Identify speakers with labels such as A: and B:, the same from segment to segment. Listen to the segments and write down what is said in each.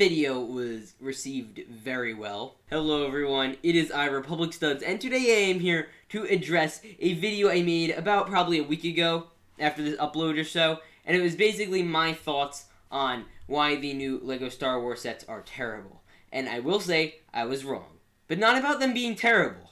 A: video was received very well. Hello everyone, it is I, Republic Studs, and today I am here to address a video I made about probably a week ago, after this upload or so, and it was basically my thoughts on why the new LEGO Star Wars sets are terrible. And I will say, I was wrong. But not about them being terrible.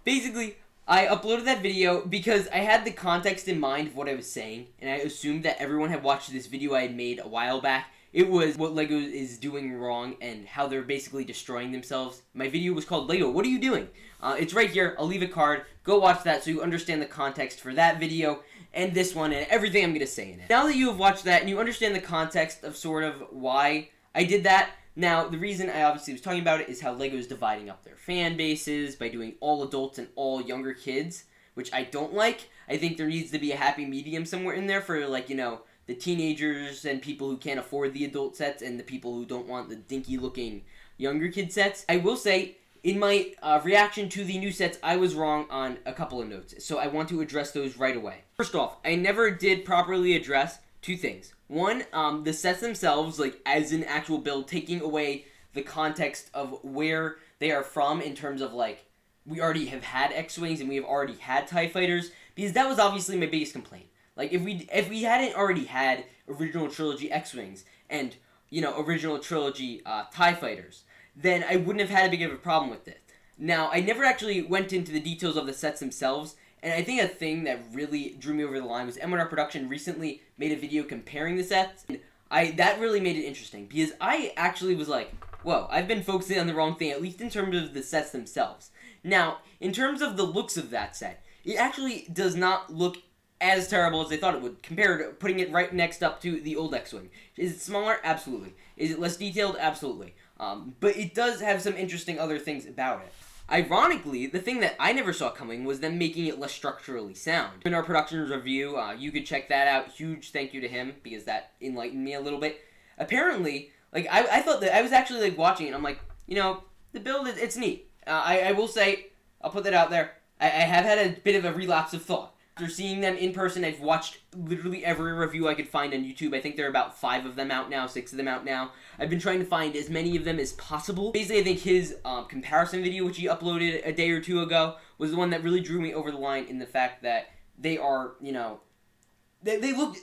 A: Basically, I uploaded that video because I had the context in mind of what I was saying, and I assumed that everyone had watched this video I had made a while back. It was what LEGO is doing wrong and how they're basically destroying themselves. My video was called LEGO, What Are You Doing? It's right here. I'll leave a card. Go watch that so you understand the context for that video and this one and everything I'm going to say in it. Now that you have watched that and you understand the context of sort of why I did that, now the reason I obviously was talking about it is how LEGO is dividing up their fan bases by doing all adults and all younger kids, which I don't like. I think there needs to be a happy medium somewhere in there for, like, you know, the teenagers and people who can't afford the adult sets and the people who don't want the dinky-looking younger kid sets. I will say, in my reaction to the new sets, I was wrong on a couple of notes, so I want to address those right away. First off, I never did properly address two things. One, the sets themselves, like, as an actual build, taking away the context of where they are from in terms of, like, we already have had X-Wings and we have already had TIE Fighters, because that was obviously my biggest complaint. Like, if we hadn't already had original trilogy X-Wings and, you know, original trilogy TIE Fighters, then I wouldn't have had a big of a problem with it. Now, I never actually went into the details of the sets themselves, and I think a thing that really drew me over the line was M1R Production recently made a video comparing the sets, and that really made it interesting, because I actually was like, whoa, I've been focusing on the wrong thing, at least in terms of the sets themselves. Now, in terms of the looks of that set, it actually does not look as terrible as they thought it would, compared to putting it right next up to the old X-Wing. Is it smaller? Absolutely. Is it less detailed? Absolutely. But it does have some interesting other things about it. Ironically, the thing that I never saw coming was them making it less structurally sound. In our Productions review, you could check that out. Huge thank you to him, because that enlightened me a little bit. Apparently, like, I thought that I was actually, like, watching it, I'm like, you know, the build, it's neat. I will say, I'll put that out there, I have had a bit of a relapse of thought. After seeing them in person, I've watched literally every review I could find on YouTube. I think there are about 5 of them out now, 6 of them out now. I've been trying to find as many of them as possible. Basically, I think his comparison video, which he uploaded a day or two ago, was the one that really drew me over the line in the fact that they are, you know, they look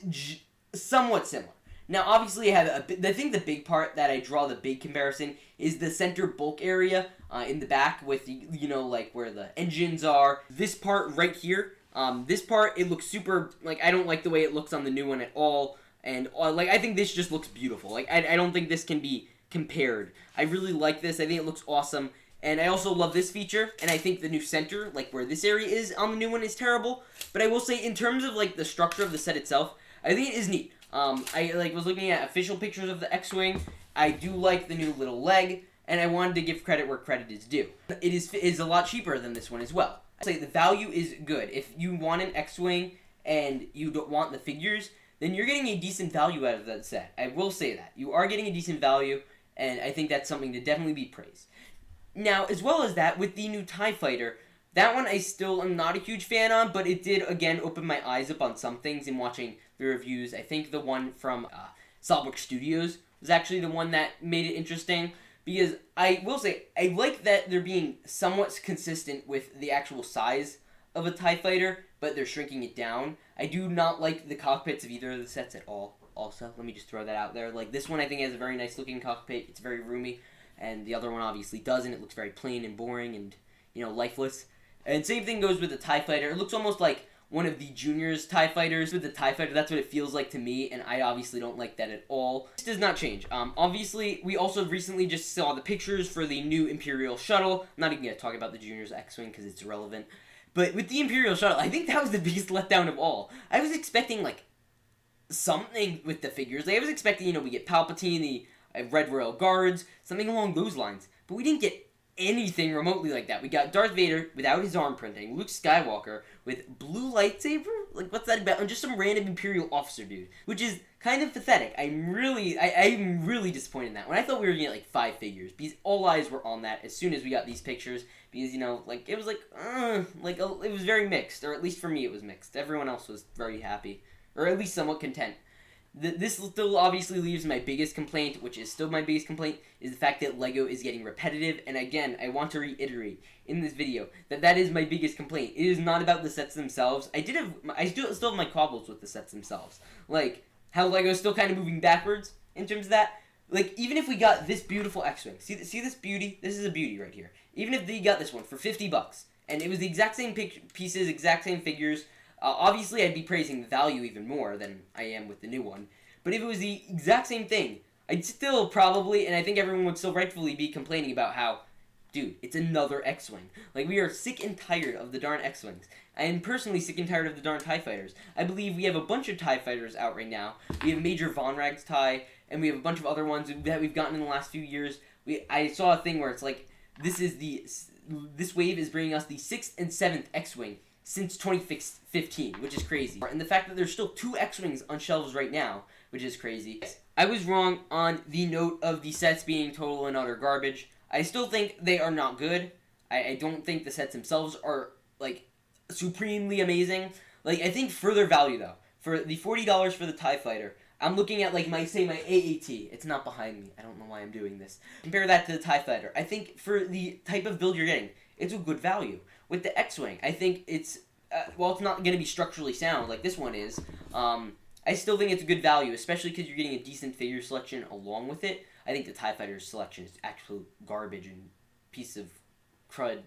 A: somewhat similar. Now, obviously, I think the big part that I draw the big comparison is the center bulk area in the back with, you know, like where the engines are. This part right here. This part, it looks super, like, I don't like the way it looks on the new one at all, and, like, I think this just looks beautiful. Like, I don't think this can be compared. I really like this. I think it looks awesome, and I also love this feature, and I think the new center, like, where this area is on the new one is terrible, but I will say, in terms of, like, the structure of the set itself, I think it is neat. I, like, was looking at official pictures of the X-Wing. I do like the new little leg, and I wanted to give credit where credit is due. It is a lot cheaper than this one as well. Say the value is good. If you want an X-Wing and you don't want the figures, then you're getting a decent value out of that set. I will say that. You are getting a decent value, and I think that's something to definitely be praised. Now, as well as that, with the new TIE Fighter, that one I still am not a huge fan on, but it did, again, open my eyes up on some things in watching the reviews. I think the one from SolidWorks Studios was actually the one that made it interesting. Because I will say, I like that they're being somewhat consistent with the actual size of a TIE Fighter, but they're shrinking it down. I do not like the cockpits of either of the sets at all, also. Let me just throw that out there. Like, this one I think has a very nice looking cockpit. It's very roomy, and the other one obviously doesn't. It looks very plain and boring and, you know, lifeless. And same thing goes with the TIE Fighter. It looks almost like one of the Junior's TIE Fighters with the TIE Fighter. That's what it feels like to me, and I obviously don't like that at all. This does not change. Obviously, we also recently just saw the pictures for the new Imperial Shuttle. I'm not even going to talk about the Junior's X-Wing because it's irrelevant. But with the Imperial Shuttle, I think that was the biggest letdown of all. I was expecting, like, something with the figures. Like, I was expecting, you know, we get Palpatine, the Red Royal Guards, something along those lines. But we didn't get anything remotely like that. We got Darth Vader without his arm printing, Luke Skywalker with blue lightsaber? Like, what's that about? And just some random Imperial officer dude, which is kind of pathetic. I'm really disappointed in that. When I thought we were going to get, like, 5 figures, because all eyes were on that as soon as we got these pictures, because, you know, like, it was like, it was very mixed, or at least for me it was mixed. Everyone else was very happy, or at least somewhat content. This still obviously leaves my biggest complaint, which is still my biggest complaint, is the fact that LEGO is getting repetitive. And again, I want to reiterate in this video that is my biggest complaint. It is not about the sets themselves. I still have my quabbles with the sets themselves, like how LEGO's still kind of moving backwards in terms of that. Like, even if we got this beautiful X-Wing, see this beauty? This is a beauty right here. Even if they got this one for $50, and it was the exact same pieces, exact same figures, obviously I'd be praising the value even more than I am with the new one. But if it was the exact same thing, I'd still probably, and I think everyone would still rightfully be complaining about how, dude, it's another X-Wing. Like, we are sick and tired of the darn X-Wings. I am personally sick and tired of the darn TIE Fighters. I believe we have a bunch of TIE Fighters out right now. We have Major Von Rag's TIE, and we have a bunch of other ones that we've gotten in the last few years. I saw a thing where it's like, this wave is bringing us the 6th and 7th X-Wing since 2015, which is crazy. And the fact that there's still 2 X-Wings on shelves right now, which is crazy. I was wrong on the note of the sets being total and utter garbage. I still think they are not good. I don't think the sets themselves are, like, supremely amazing. Like, I think for their value, though, for the $40 for the TIE Fighter, I'm looking at, like, my AAT. It's not behind me. I don't know why I'm doing this. Compare that to the TIE Fighter. I think for the type of build you're getting, it's a good value. With the X-Wing, I think it's, while it's not going to be structurally sound like this one is, I still think it's a good value, especially because you're getting a decent figure selection along with it. I think the TIE Fighter's selection is absolute garbage and piece of crud,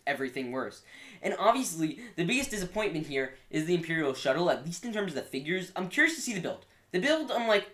A: everything worse. And obviously, the biggest disappointment here is the Imperial Shuttle, at least in terms of the figures. I'm curious to see the build. The build, I'm like,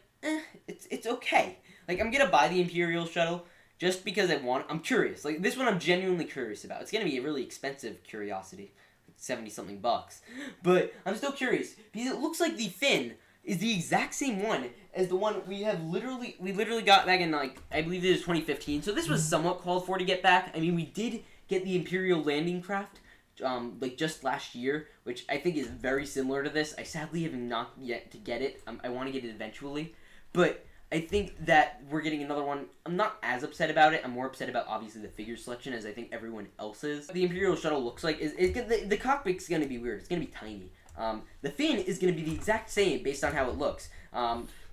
A: it's okay. Like, I'm gonna buy the Imperial Shuttle just because I'm curious. Like, this one I'm genuinely curious about. It's gonna be a really expensive curiosity, like 70-something bucks. But I'm still curious, because it looks like the fin is the exact same one as the one we literally got back in, like, I believe it was 2015. So this was somewhat called for to get back. I mean, we did get the Imperial landing craft, like, just last year, which I think is very similar to this. I sadly have not yet to get it. I want to get it eventually. But I think that we're getting another one. I'm not as upset about it. I'm more upset about, obviously, the figure selection, as I think everyone else is. The Imperial Shuttle looks like, the cockpit's going to be weird. It's going to be tiny. The fin is going to be the exact same based on how it looks.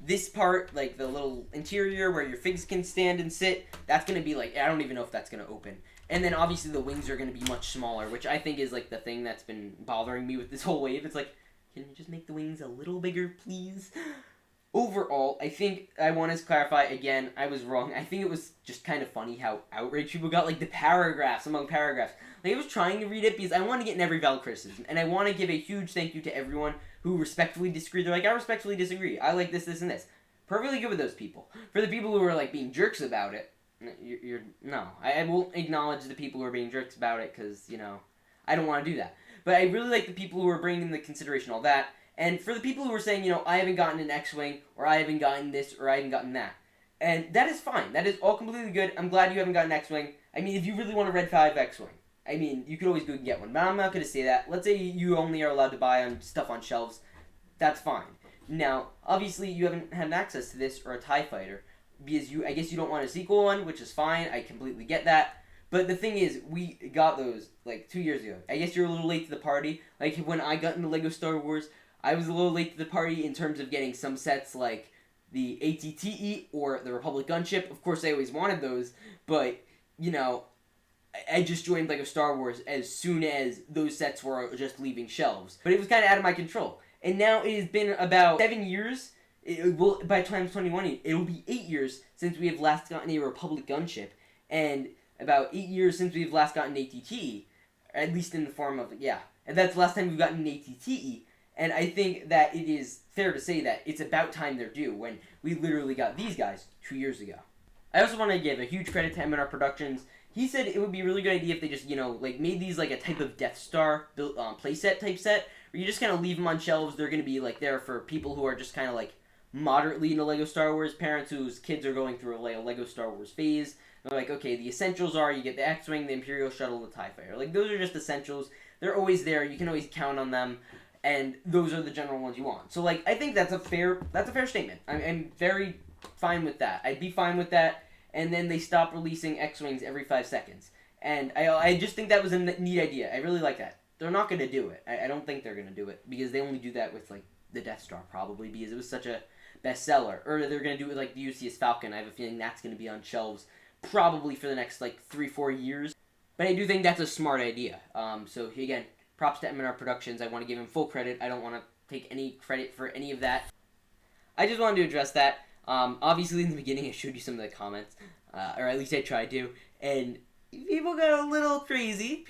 A: This part, like the little interior where your figs can stand and sit, that's going to be like, I don't even know if that's going to open. And then obviously the wings are going to be much smaller, which I think is like the thing that's been bothering me with this whole wave. It's like, can you just make the wings a little bigger, please? Overall, I think I want to clarify again, I was wrong. I think it was just kind of funny how outraged people got, like the paragraphs among paragraphs. Like, I was trying to read it because I want to get in every valid criticism, and I want to give a huge thank you to everyone who respectfully disagree. They're like, I respectfully disagree. I like this, this, and this. Perfectly good with those people. For the people who are, like, being jerks about it, no. I won't acknowledge the people who are being jerks about it because, you know, I don't want to do that. But I really like the people who are bringing into consideration all that. And for the people who are saying, you know, I haven't gotten an X-Wing, or I haven't gotten this, or I haven't gotten that. And that is fine. That is all completely good. I'm glad you haven't gotten an X-Wing. I mean, if you really want a Red 5 X-Wing, I mean, you could always go and get one. But I'm not going to say that. Let's say you only are allowed to buy stuff on shelves. That's fine. Now, obviously, you haven't had access to this or a TIE Fighter, because I guess you don't want a sequel one, which is fine. I completely get that. But the thing is, we got those, like, 2 years ago. I guess you're a little late to the party. Like, when I got into LEGO Star Wars, I was a little late to the party in terms of getting some sets like the ATTE or the Republic Gunship. Of course, I always wanted those, but, you know, I just joined LEGO Star Wars as soon as those sets were just leaving shelves. But it was kind of out of my control. And now it has been about 7 years. By 2021, it will be 8 years since we have last gotten a Republic Gunship, and about 8 years since we've last gotten ATTE, at least in the form of, yeah. And that's the last time we've gotten an ATTE. And I think that it is fair to say that it's about time they're due when we literally got these guys 2 years ago. I also want to give a huge credit to M&R Productions. He said it would be a really good idea if they just, you know, like made these like a type of Death Star built playset type set, where you just kind of leave them on shelves. They're going to be like there for people who are just kind of like moderately into LEGO Star Wars, parents whose kids are going through a LEGO Star Wars phase. They're like, okay, the essentials are you get the X-Wing, the Imperial Shuttle, the TIE Fighter. Like, those are just essentials. They're always there. You can always count on them. And those are the general ones you want. So, like, I think that's a fair statement. I'm very fine with that. I'd be fine with that. And then they stop releasing X-Wings every 5 seconds. And I just think that was a neat idea. I really like that. They're not going to do it. I don't think they're going to do it. Because they only do that with, like, the Death Star, probably. Because it was such a bestseller, or they're going to do it with like the UCS Falcon. I have a feeling that's going to be on shelves probably for the next like 3-4 years. But I do think that's a smart idea. So again, props to M&R Productions. I want to give him full credit. I don't want to take any credit for any of that. I just wanted to address that. Obviously, in the beginning, I showed you some of the comments, or at least I tried to, and people got a little crazy.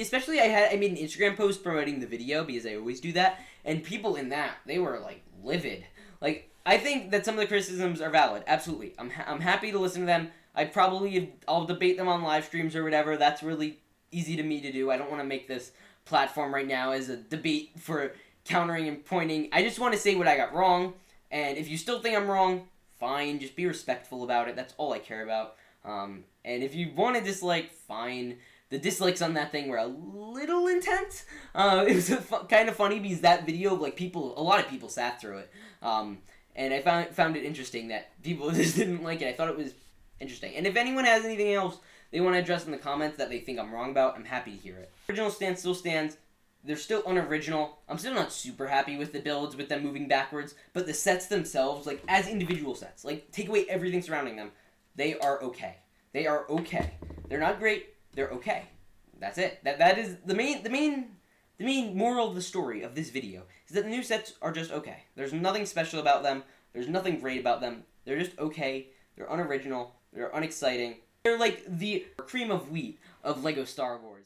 A: Especially I made an Instagram post promoting the video because I always do that, and people in that, they were like livid. Like, I think that some of the criticisms are valid. Absolutely, I'm happy to listen to them. I'll debate them on live streams or whatever. That's really easy to me to do. I don't want to make this platform right now as a debate for countering and pointing. I just want to say what I got wrong. And if you still think I'm wrong, fine. Just be respectful about it. That's all I care about. And if you want to dislike, fine. The dislikes on that thing were a little intense. It was kind of funny because that video, like a lot of people sat through it. And I found it interesting that people just didn't like it. I thought it was interesting. And if anyone has anything else they want to address in the comments that they think I'm wrong about, I'm happy to hear it. Original stance still stands. They're still unoriginal. I'm still not super happy with the builds, with them moving backwards, but the sets themselves, like, as individual sets, like, take away everything surrounding them, they are okay. They are okay. They're not great, they're okay. That's it. That is the main moral of the story of this video, is that the new sets are just okay. There's nothing special about them, there's nothing great about them, they're just okay, they're unoriginal, they're unexciting. They're like the cream of wheat of LEGO Star Wars.